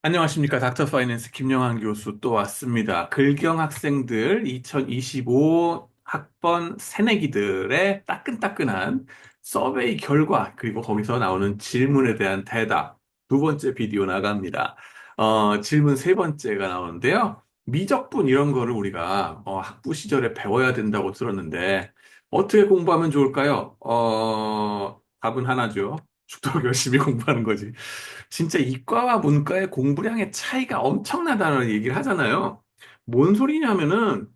안녕하십니까. 닥터 파이낸스 김영환 교수 또 왔습니다. 글경 학생들 2025 학번 새내기들의 따끈따끈한 서베이 결과, 그리고 거기서 나오는 질문에 대한 대답. 두 번째 비디오 나갑니다. 질문 세 번째가 나오는데요. 미적분 이런 거를 우리가 학부 시절에 배워야 된다고 들었는데, 어떻게 공부하면 좋을까요? 답은 하나죠. 죽도록 열심히 공부하는 거지. 진짜 이과와 문과의 공부량의 차이가 엄청나다는 얘기를 하잖아요. 뭔 소리냐면은,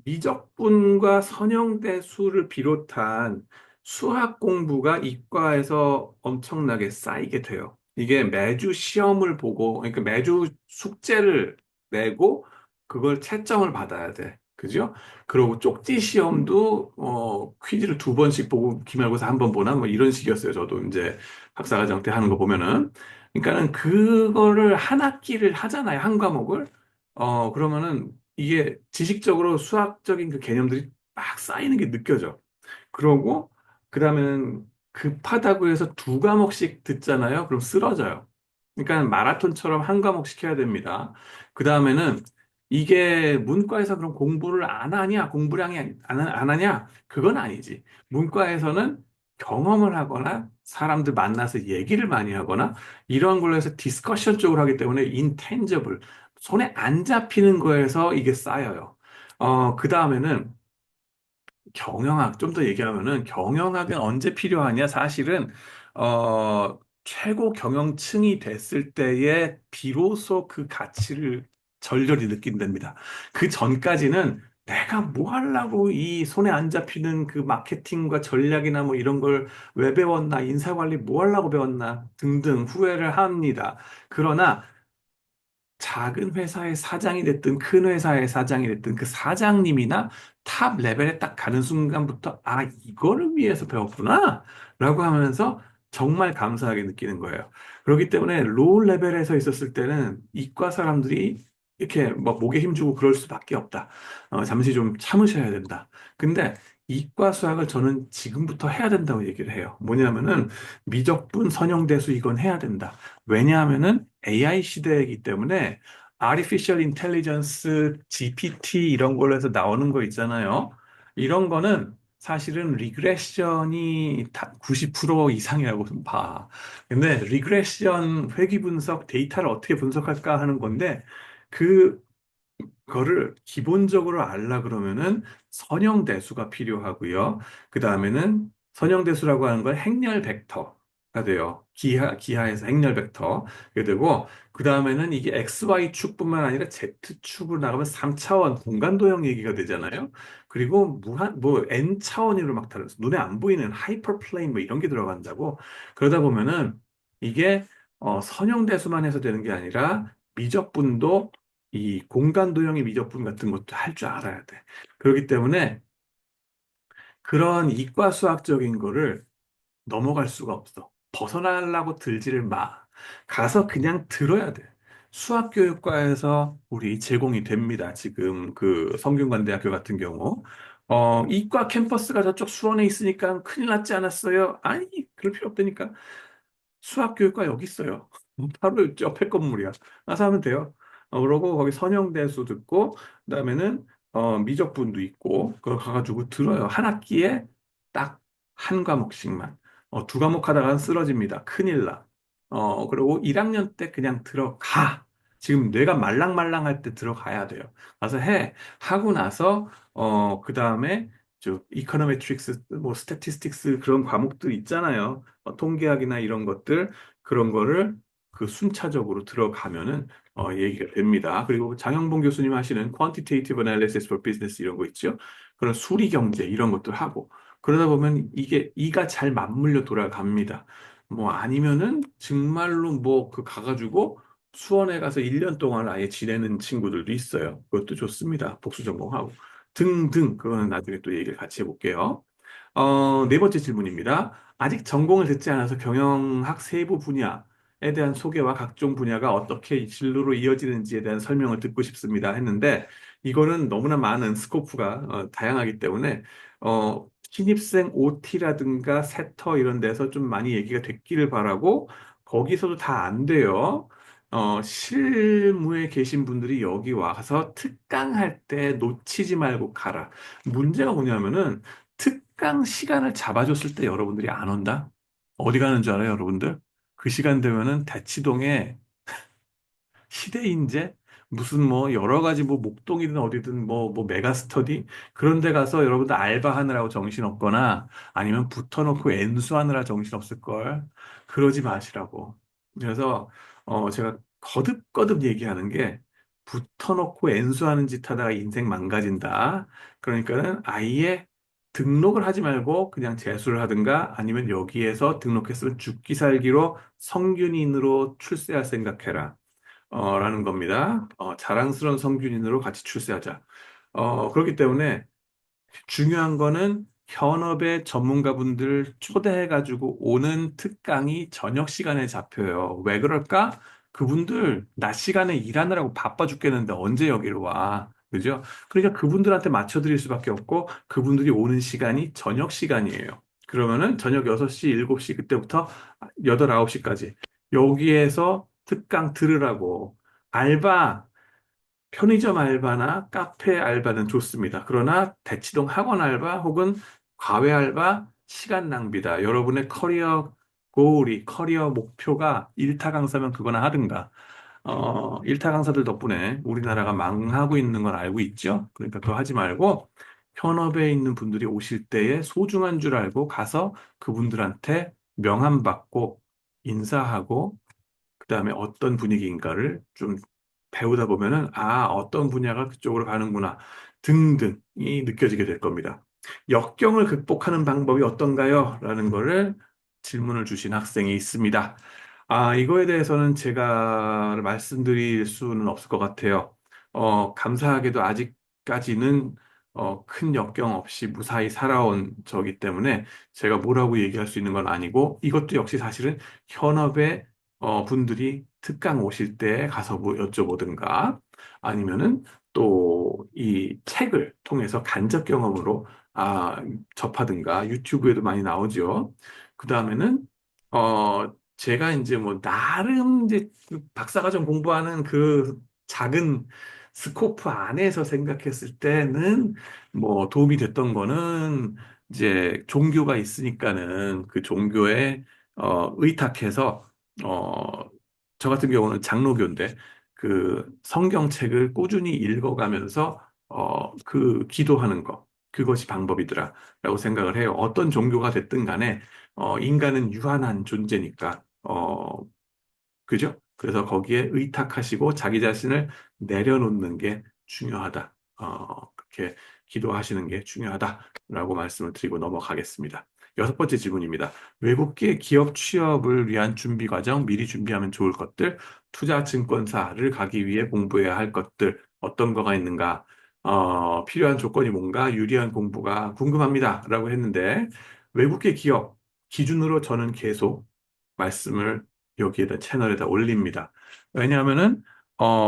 미적분과 선형대수를 비롯한 수학 공부가 이과에서 엄청나게 쌓이게 돼요. 이게 매주 시험을 보고, 그러니까 매주 숙제를 내고, 그걸 채점을 받아야 돼. 그죠? 그리고 쪽지 시험도, 퀴즈를 두 번씩 보고, 기말고사 한 번 보나? 뭐 이런 식이었어요. 저도 이제 박사과정 때 하는 거 보면은. 그러니까는 그거를 한 학기를 하잖아요. 한 과목을. 그러면은 이게 지식적으로 수학적인 그 개념들이 막 쌓이는 게 느껴져. 그러고, 그 다음에는 급하다고 해서 두 과목씩 듣잖아요. 그럼 쓰러져요. 그러니까 마라톤처럼 한 과목씩 해야 됩니다. 그 다음에는 이게 문과에서 그럼 공부를 안 하냐, 공부량이 안 하냐? 그건 아니지. 문과에서는 경험을 하거나 사람들 만나서 얘기를 많이 하거나 이런 걸로 해서 디스커션 쪽으로 하기 때문에 인텐저블, 손에 안 잡히는 거에서 이게 쌓여요. 그 다음에는 경영학, 좀 더 얘기하면은 경영학은 언제 필요하냐? 사실은, 최고 경영층이 됐을 때에 비로소 그 가치를 절절히 느낀답니다. 그 전까지는 내가 뭐 하려고 이 손에 안 잡히는 그 마케팅과 전략이나 뭐 이런 걸 왜 배웠나, 인사관리 뭐 하려고 배웠나 등등 후회를 합니다. 그러나 작은 회사의 사장이 됐든 큰 회사의 사장이 됐든 그 사장님이나 탑 레벨에 딱 가는 순간부터 아, 이거를 위해서 배웠구나 라고 하면서 정말 감사하게 느끼는 거예요. 그렇기 때문에 로우 레벨에서 있었을 때는 이과 사람들이 이렇게 뭐 목에 힘주고 그럴 수밖에 없다. 잠시 좀 참으셔야 된다. 근데 이과 수학을 저는 지금부터 해야 된다고 얘기를 해요. 뭐냐면은 미적분, 선형대수 이건 해야 된다. 왜냐하면은 AI 시대이기 때문에 Artificial Intelligence, GPT 이런 걸로 해서 나오는 거 있잖아요. 이런 거는 사실은 리그레션이 다 90% 이상이라고 봐. 근데 리그레션 회귀 분석 데이터를 어떻게 분석할까 하는 건데 그거를 기본적으로 알라 그러면은 선형대수가 필요하고요. 그 다음에는 선형대수라고 하는 건 행렬 벡터가 돼요. 기하에서 행렬 벡터. 게 되고, 그 다음에는 이게 XY축뿐만 아니라 Z축으로 나가면 3차원 공간도형 얘기가 되잖아요. 그리고 뭐 N차원으로 막 달라서 눈에 안 보이는 하이퍼플레인 뭐 이런 게 들어간다고. 그러다 보면은 이게 선형대수만 해서 되는 게 아니라 미적분도 이 공간 도형의 미적분 같은 것도 할 줄 알아야 돼. 그렇기 때문에 그런 이과 수학적인 거를 넘어갈 수가 없어. 벗어나려고 들지를 마. 가서 그냥 들어야 돼. 수학교육과에서 우리 제공이 됩니다. 지금 그 성균관대학교 같은 경우. 이과 캠퍼스가 저쪽 수원에 있으니까 큰일 났지 않았어요? 아니, 그럴 필요 없다니까. 수학교육과 여기 있어요. 바로 옆에 건물이야. 가서 하면 돼요. 그러고 거기 선형대수 듣고, 그다음에는 미적분도 있고, 그거 가가지고 들어요. 한 학기에 딱 한 과목씩만. 두 과목 하다가 쓰러집니다. 큰일 나. 그리고 1학년 때 그냥 들어가. 지금 뇌가 말랑말랑할 때 들어가야 돼요. 가서 해. 하고 나서, 그 다음에, 이코노메트릭스, 뭐, 스태티스틱스 그런 과목들 있잖아요. 통계학이나 이런 것들, 그런 거를 그 순차적으로 들어가면은, 얘기가 됩니다. 그리고 장영봉 교수님 하시는 Quantitative Analysis for Business 이런 거 있죠. 그런 수리 경제 이런 것도 하고, 그러다 보면 이게 이가 잘 맞물려 돌아갑니다. 뭐 아니면은 정말로 뭐 그 가가지고 수원에 가서 1년 동안 아예 지내는 친구들도 있어요. 그것도 좋습니다. 복수 전공하고 등등 그거는 나중에 또 얘기를 같이 해볼게요. 네 번째 질문입니다. 아직 전공을 듣지 않아서 경영학 세부 분야에 대한 소개와 각종 분야가 어떻게 진로로 이어지는지에 대한 설명을 듣고 싶습니다. 했는데 이거는 너무나 많은 스코프가 다양하기 때문에 신입생 OT라든가 세터 이런 데서 좀 많이 얘기가 됐기를 바라고 거기서도 다 안 돼요. 실무에 계신 분들이 여기 와서 특강할 때 놓치지 말고 가라. 문제가 뭐냐면은 특강 시간을 잡아줬을 때 여러분들이 안 온다? 어디 가는 줄 알아요, 여러분들? 그 시간 되면은 대치동에 시대인재? 무슨 뭐 여러 가지 뭐 목동이든 어디든 뭐 메가스터디 그런 데 가서 여러분들 알바하느라고 정신없거나 아니면 붙어놓고 엔수하느라 정신없을걸. 그러지 마시라고. 그래서 제가 거듭거듭 얘기하는 게 붙어놓고 엔수하는 짓 하다가 인생 망가진다. 그러니까는 아예 등록을 하지 말고 그냥 재수를 하든가 아니면 여기에서 등록했으면 죽기 살기로 성균인으로 출세할 생각해라. 라는 겁니다. 자랑스러운 성균인으로 같이 출세하자. 그렇기 때문에 중요한 거는 현업의 전문가분들 초대해가지고 오는 특강이 저녁 시간에 잡혀요. 왜 그럴까? 그분들 낮 시간에 일하느라고 바빠 죽겠는데 언제 여기로 와? 그죠? 그러니까 그분들한테 맞춰드릴 수밖에 없고 그분들이 오는 시간이 저녁 시간이에요. 그러면은 저녁 6시, 7시 그때부터 8, 9시까지 여기에서 특강 들으라고 알바 편의점 알바나 카페 알바는 좋습니다. 그러나 대치동 학원 알바 혹은 과외 알바 시간 낭비다. 여러분의 커리어 고울이 커리어 목표가 일타 강사면 그거나 하든가. 일타 강사들 덕분에 우리나라가 망하고 있는 걸 알고 있죠. 그러니까 그거 하지 말고 현업에 있는 분들이 오실 때에 소중한 줄 알고 가서 그분들한테 명함 받고 인사하고 그다음에 어떤 분위기인가를 좀 배우다 보면은 어떤 분야가 그쪽으로 가는구나 등등이 느껴지게 될 겁니다. 역경을 극복하는 방법이 어떤가요? 라는 거를 질문을 주신 학생이 있습니다. 이거에 대해서는 제가 말씀드릴 수는 없을 것 같아요. 감사하게도 아직까지는 큰 역경 없이 무사히 살아온 저기 때문에 제가 뭐라고 얘기할 수 있는 건 아니고 이것도 역시 사실은 현업의 분들이 특강 오실 때 가서 뭐 여쭤보든가 아니면은 또 이 책을 통해서 간접 경험으로 접하든가 유튜브에도 많이 나오죠. 그 다음에는 제가 이제 뭐 나름 이제 그 박사과정 공부하는 그 작은 스코프 안에서 생각했을 때는 뭐 도움이 됐던 거는 이제 종교가 있으니까는 그 종교에 의탁해서 어, 저 같은 경우는 장로교인데 그 성경책을 꾸준히 읽어가면서 그 기도하는 거 그것이 방법이더라라고 생각을 해요. 어떤 종교가 됐든 간에 인간은 유한한 존재니까 그죠? 그래서 거기에 의탁하시고 자기 자신을 내려놓는 게 중요하다. 그렇게 기도하시는 게 중요하다라고 말씀을 드리고 넘어가겠습니다. 6번째 질문입니다. 외국계 기업 취업을 위한 준비 과정, 미리 준비하면 좋을 것들, 투자 증권사를 가기 위해 공부해야 할 것들, 어떤 거가 있는가, 필요한 조건이 뭔가, 유리한 공부가 궁금합니다. 라고 했는데, 외국계 기업 기준으로 저는 계속 말씀을 여기에다 채널에다 올립니다. 왜냐하면은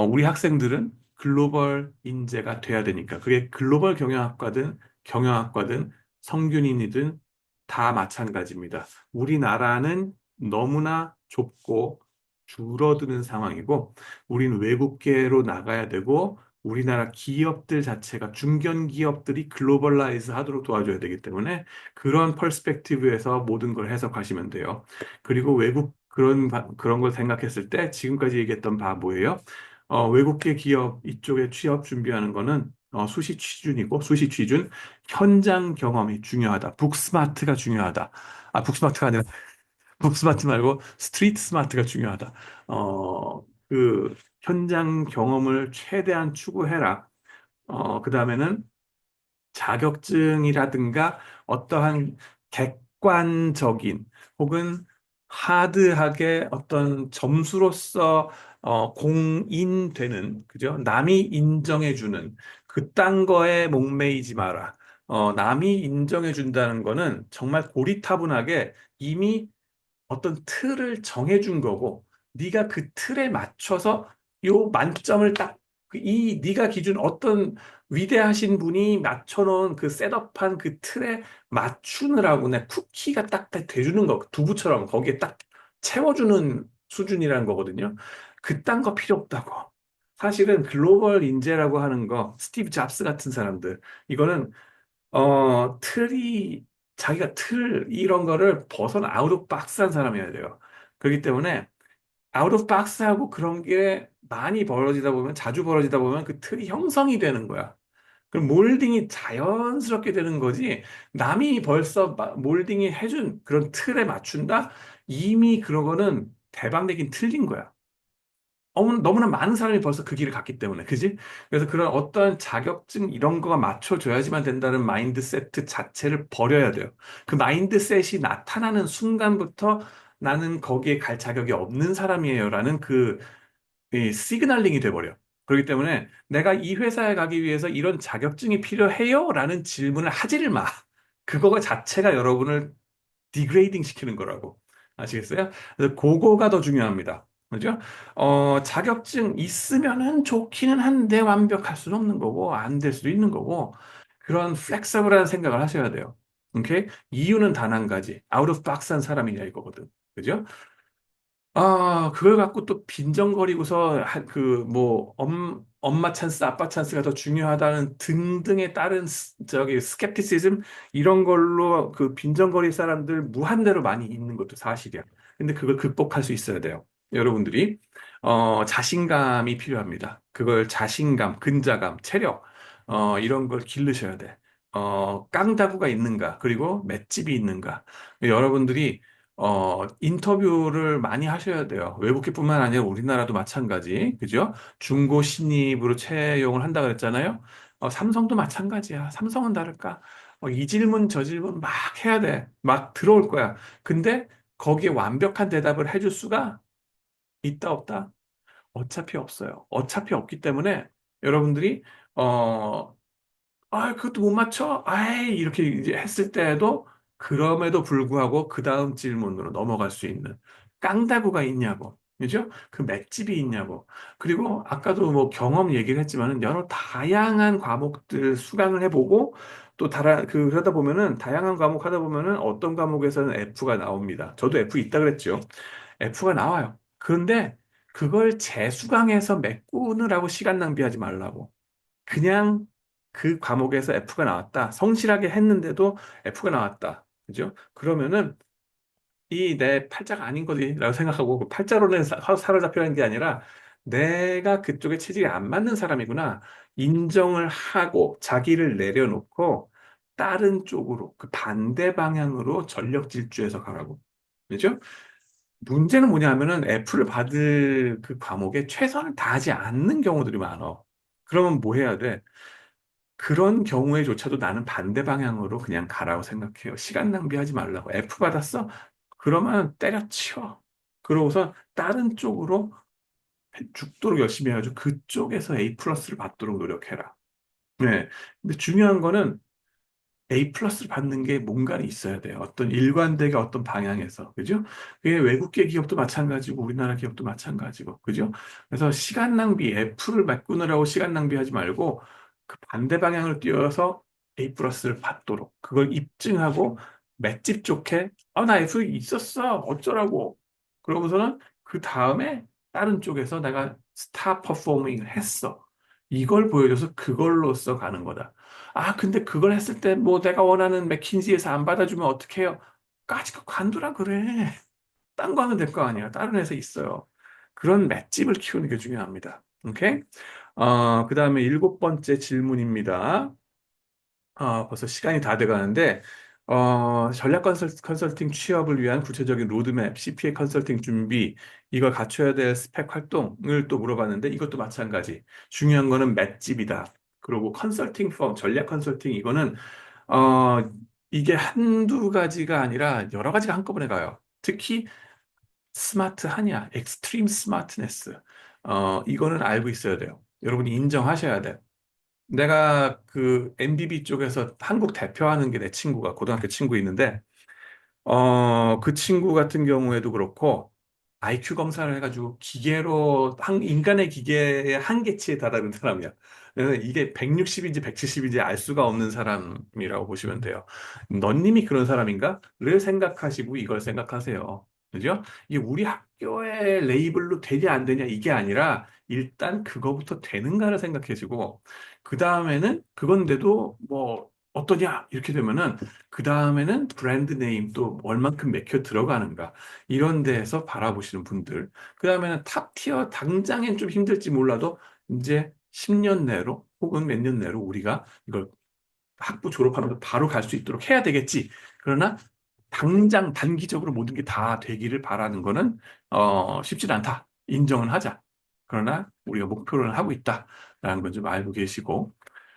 우리 학생들은 글로벌 인재가 돼야 되니까 그게 글로벌 경영학과든 성균인이든 다 마찬가지입니다. 우리나라는 너무나 좁고 줄어드는 상황이고 우리는 외국계로 나가야 되고 우리나라 기업들 자체가 중견 기업들이 글로벌라이즈 하도록 도와줘야 되기 때문에 그런 퍼스펙티브에서 모든 걸 해석하시면 돼요. 그리고 외국 그런 걸 생각했을 때 지금까지 얘기했던 바 뭐예요? 외국계 기업 이쪽에 취업 준비하는 거는 수시 취준이고 수시 취준 현장 경험이 중요하다. 북스마트가 중요하다. 북스마트가 아니라 북스마트 말고 스트리트 스마트가 중요하다. 그 현장 경험을 최대한 추구해라. 그다음에는 자격증이라든가 어떠한 객관적인 혹은 하드하게 어떤 점수로서 공인되는 그죠? 남이 인정해주는 그딴 거에 목매이지 마라. 남이 인정해준다는 거는 정말 고리타분하게 이미 어떤 틀을 정해준 거고 네가 그 틀에 맞춰서 요 만점을 딱 이 네가 기준 어떤 위대하신 분이 맞춰놓은 그 셋업한 그 틀에 맞추느라고 내 쿠키가 딱 돼주는 거 두부처럼 거기에 딱 채워주는 수준이라는 거거든요. 그딴 거 필요 없다고. 사실은 글로벌 인재라고 하는 거, 스티브 잡스 같은 사람들, 이거는 틀이, 자기가 이런 거를 벗어나 아웃 오브 박스한 사람이어야 돼요. 그렇기 때문에 아웃 오브 박스하고 그런 게 많이 벌어지다 보면, 자주 벌어지다 보면 그 틀이 형성이 되는 거야. 그럼 몰딩이 자연스럽게 되는 거지. 남이 벌써 몰딩이 해준 그런 틀에 맞춘다? 이미 그런 거는 대박내긴 틀린 거야. 너무나 많은 사람이 벌써 그 길을 갔기 때문에, 그지? 그래서 그런 어떤 자격증 이런 거가 맞춰줘야지만 된다는 마인드세트 자체를 버려야 돼요. 그 마인드셋이 나타나는 순간부터 나는 거기에 갈 자격이 없는 사람이에요라는 이 시그널링이 돼버려. 그렇기 때문에 내가 이 회사에 가기 위해서 이런 자격증이 필요해요? 라는 질문을 하지를 마. 그거 자체가 여러분을 디그레이딩 시키는 거라고. 아시겠어요? 그래서 그거가 더 중요합니다. 그죠? 자격증 있으면은 좋기는 한데 완벽할 수는 없는 거고, 안 될 수도 있는 거고, 그런 플렉서블한 생각을 하셔야 돼요. 오케이? 이유는 단 한 가지. 아웃 오브 박스한 사람이냐 이거거든. 그죠? 그걸 갖고 또 빈정거리고서, 엄마 찬스, 아빠 찬스가 더 중요하다는 등등에 따른 저기, 스캡티시즘, 이런 걸로 그 빈정거릴 사람들 무한대로 많이 있는 것도 사실이야. 근데 그걸 극복할 수 있어야 돼요. 여러분들이. 자신감이 필요합니다. 그걸 자신감, 근자감, 체력, 이런 걸 기르셔야 돼. 깡다구가 있는가, 그리고 맷집이 있는가. 여러분들이 인터뷰를 많이 하셔야 돼요. 외국계뿐만 아니라 우리나라도 마찬가지. 그죠? 중고 신입으로 채용을 한다 그랬잖아요. 삼성도 마찬가지야. 삼성은 다를까? 이 질문, 저 질문 막 해야 돼. 막 들어올 거야. 근데 거기에 완벽한 대답을 해줄 수가 있다, 없다? 어차피 없어요. 어차피 없기 때문에 여러분들이, 어, 그것도 못 맞춰? 아이, 이렇게 이제 했을 때에도 그럼에도 불구하고 그 다음 질문으로 넘어갈 수 있는 깡다구가 있냐고. 그죠? 그 맷집이 있냐고. 그리고 아까도 뭐 경험 얘기를 했지만은 여러 다양한 과목들 수강을 해보고 또 그러다 보면은 다양한 과목 하다 보면은 어떤 과목에서는 F가 나옵니다. 저도 F 있다 그랬죠. F가 나와요. 그런데 그걸 재수강해서 메꾸느라고 시간 낭비하지 말라고. 그냥 그 과목에서 F가 나왔다. 성실하게 했는데도 F가 나왔다. 그죠? 그러면은 이 내 팔자가 아닌 거지라고 생각하고 그 팔자로는 사로잡히는 게 아니라 내가 그쪽에 체질이 안 맞는 사람이구나. 인정을 하고 자기를 내려놓고 다른 쪽으로 그 반대 방향으로 전력 질주해서 가라고. 그죠? 문제는 뭐냐 하면은 F를 받을 그 과목에 최선을 다하지 않는 경우들이 많아. 그러면 뭐 해야 돼? 그런 경우에조차도 나는 반대 방향으로 그냥 가라고 생각해요. 시간 낭비하지 말라고. F 받았어? 그러면 때려치워. 그러고서 다른 쪽으로 죽도록 열심히 해가지고 그쪽에서 A 플러스를 받도록 노력해라. 네. 근데 중요한 거는 A 플러스를 받는 게 뭔가는 있어야 돼요. 어떤 일관되게 어떤 방향에서. 그죠? 그게 외국계 기업도 마찬가지고 우리나라 기업도 마찬가지고. 그죠? 그래서 시간 낭비, F를 메꾸느라고 시간 낭비하지 말고 그 반대 방향을 뛰어서 A 플러스를 받도록. 그걸 입증하고 맷집 좋게 나 F 있었어. 어쩌라고. 그러고서는 그 다음에 다른 쪽에서 내가 스타 퍼포밍을 했어. 이걸 보여줘서 그걸로써 가는 거다. 근데 그걸 했을 때 뭐 내가 원하는 맥킨지에서 안 받아주면 어떡해요? 까짓 거 관두라 그래. 딴 거 하면 될 거 아니야. 다른 회사 있어요. 그런 맷집을 키우는 게 중요합니다. 오케이? 그 다음에 일곱 번째 질문입니다. 벌써 시간이 다 돼가는데, 전략 컨설팅 취업을 위한 구체적인 로드맵, CPA 컨설팅 준비, 이걸 갖춰야 될 스펙 활동을 또 물어봤는데, 이것도 마찬가지. 중요한 거는 맷집이다. 그리고 컨설팅 펌, 전략 컨설팅, 이거는, 어, 이게 한두 가지가 아니라 여러 가지가 한꺼번에 가요. 특히 스마트하냐, 엑스트림 스마트네스. 이거는 알고 있어야 돼요. 여러분이 인정하셔야 돼요. 내가 그 MBB 쪽에서 한국 대표하는 게 내 친구가 고등학교 친구 있는데, 그 친구 같은 경우에도 그렇고, IQ 검사를 해가지고 인간의 기계의 한계치에 달하는 사람이야. 그래서 이게 160인지 170인지 알 수가 없는 사람이라고 보시면 돼요. 너님이 그런 사람인가?를 생각하시고 이걸 생각하세요. 그죠? 이게 우리 학교의 레이블로 되냐 안 되냐 이게 아니라 일단 그거부터 되는가를 생각해주고 그 다음에는 그건데도 뭐 어떠냐 이렇게 되면은 그 다음에는 브랜드 네임 또 얼만큼 맥혀 들어가는가 이런 데에서 바라보시는 분들 그 다음에는 탑 티어 당장엔 좀 힘들지 몰라도 이제 10년 내로 혹은 몇 년 내로 우리가 이걸 학부 졸업하면서 바로 갈 수 있도록 해야 되겠지. 그러나 당장 단기적으로 모든 게 다 되기를 바라는 거는 쉽진 않다. 인정은 하자. 그러나 우리가 목표를 하고 있다라는 건 좀 알고 계시고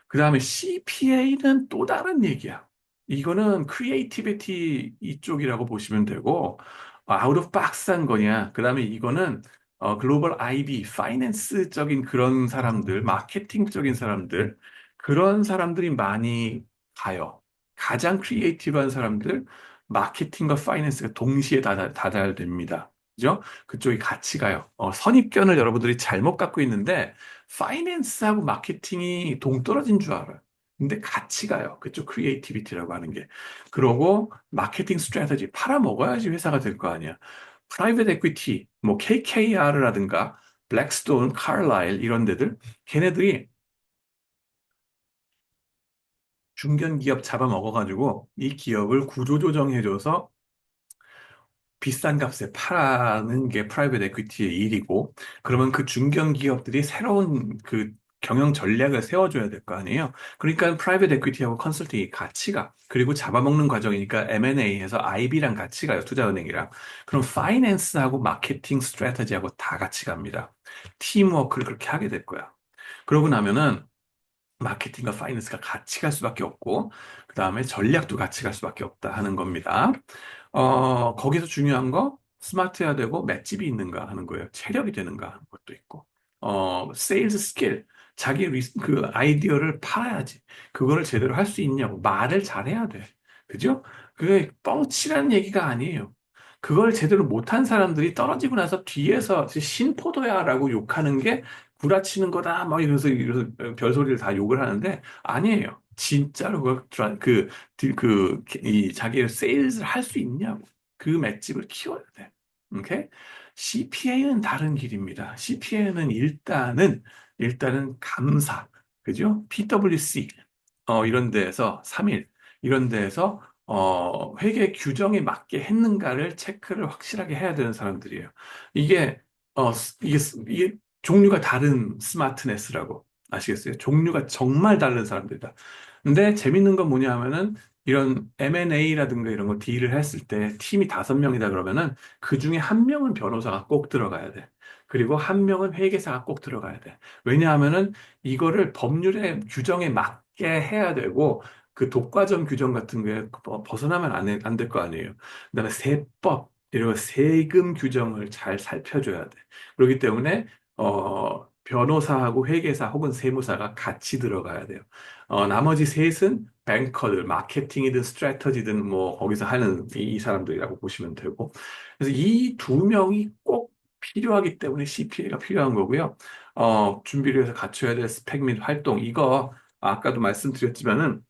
그 다음에 CPA는 또 다른 얘기야. 이거는 크리에이티비티 이쪽이라고 보시면 되고, 아웃 오브 박스한 거냐. 그 다음에 이거는 글로벌 IB, 파이낸스적인 그런 사람들, 마케팅적인 사람들, 그런 사람들이 많이 가요. 가장 크리에이티브한 사람들, 마케팅과 파이낸스가 동시에 다달됩니다. 그죠? 그쪽이 같이 가요. 선입견을 여러분들이 잘못 갖고 있는데, 파이낸스하고 마케팅이 동떨어진 줄 알아요. 근데 같이 가요. 그쪽 크리에이티비티라고 하는 게. 그러고 마케팅 스트래터지 팔아먹어야지 회사가 될 거 아니야. 프라이빗 에퀴티, 뭐 KKR라든가 블랙스톤, 칼라일 이런 데들 걔네들이 중견 기업 잡아먹어가지고 이 기업을 구조조정해줘서 비싼 값에 파는 게 프라이빗 에퀴티의 일이고, 그러면 그 중견 기업들이 새로운 그 경영 전략을 세워줘야 될 거 아니에요? 그러니까 프라이빗 에퀴티하고 컨설팅이 같이 가. 그리고 잡아먹는 과정이니까 M&A에서 IB랑 같이 가요. 투자은행이랑. 그럼 파이낸스하고 마케팅 스트래터지하고 다 같이 갑니다. 팀워크를 그렇게 하게 될 거야. 그러고 나면은 마케팅과 파이낸스가 같이 갈 수밖에 없고, 그 다음에 전략도 같이 갈 수밖에 없다 하는 겁니다. 거기서 중요한 거, 스마트해야 되고, 맷집이 있는가 하는 거예요. 체력이 되는가 하는 것도 있고, 세일즈 스킬, 그 아이디어를 팔아야지. 그거를 제대로 할 수 있냐고. 말을 잘해야 돼. 그죠? 그게 뻥치라는 얘기가 아니에요. 그걸 제대로 못한 사람들이 떨어지고 나서 뒤에서 신포도야라고 욕하는 게 구라치는 거다. 막 이러면서 별소리를 다 욕을 하는데 아니에요. 진짜로 이 자기의 세일즈를 할 수 있냐고. 그 맷집을 키워야 돼. 오케이? CPA는 다른 길입니다. CPA는 일단은 감사. 그죠? PwC. 이런 데에서 3일. 이런 데에서 회계 규정에 맞게 했는가를 체크를 확실하게 해야 되는 사람들이에요. 이게 이게 종류가 다른 스마트네스라고 아시겠어요? 종류가 정말 다른 사람들이다. 근데 재밌는 건 뭐냐 하면은 이런 M&A라든가 이런 거 딜을 했을 때 팀이 5명이다 그러면은 그 중에 한 명은 변호사가 꼭 들어가야 돼. 그리고 한 명은 회계사가 꼭 들어가야 돼. 왜냐하면은 이거를 법률의 규정에 맞게 해야 되고 그 독과점 규정 같은 게 벗어나면 안 될 거 아니에요. 그다음에 세법, 이런 세금 규정을 잘 살펴줘야 돼. 그렇기 때문에 변호사하고 회계사 혹은 세무사가 같이 들어가야 돼요. 나머지 셋은 뱅커들, 마케팅이든 스트래터지든 뭐 거기서 하는 이 사람들이라고 보시면 되고. 그래서 이 2명이 꼭 필요하기 때문에 CPA가 필요한 거고요. 준비를 해서 갖춰야 될 스펙 및 활동, 이거 아까도 말씀드렸지만은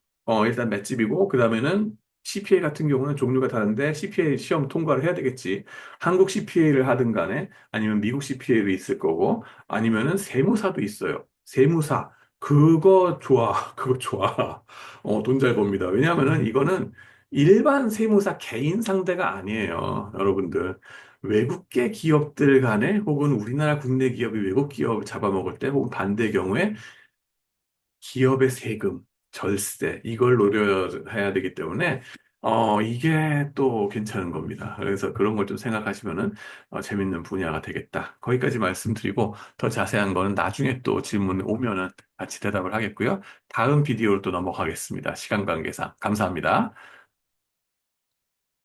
일단 맷집이고, 그 다음에는 CPA 같은 경우는 종류가 다른데 CPA 시험 통과를 해야 되겠지. 한국 CPA를 하든 간에 아니면 미국 CPA도 있을 거고 아니면은 세무사도 있어요. 세무사. 그거 좋아. 그거 좋아. 돈 잘 법니다. 왜냐하면은 이거는 일반 세무사 개인 상대가 아니에요. 여러분들. 외국계 기업들 간에 혹은 우리나라 국내 기업이 외국 기업을 잡아먹을 때 혹은 반대 경우에 기업의 세금, 절세, 이걸 노려야 되기 때문에, 이게 또 괜찮은 겁니다. 그래서 그런 걸 좀 생각하시면은, 재밌는 분야가 되겠다. 거기까지 말씀드리고, 더 자세한 거는 나중에 또 질문 오면은 같이 대답을 하겠고요. 다음 비디오로 또 넘어가겠습니다. 시간 관계상. 감사합니다.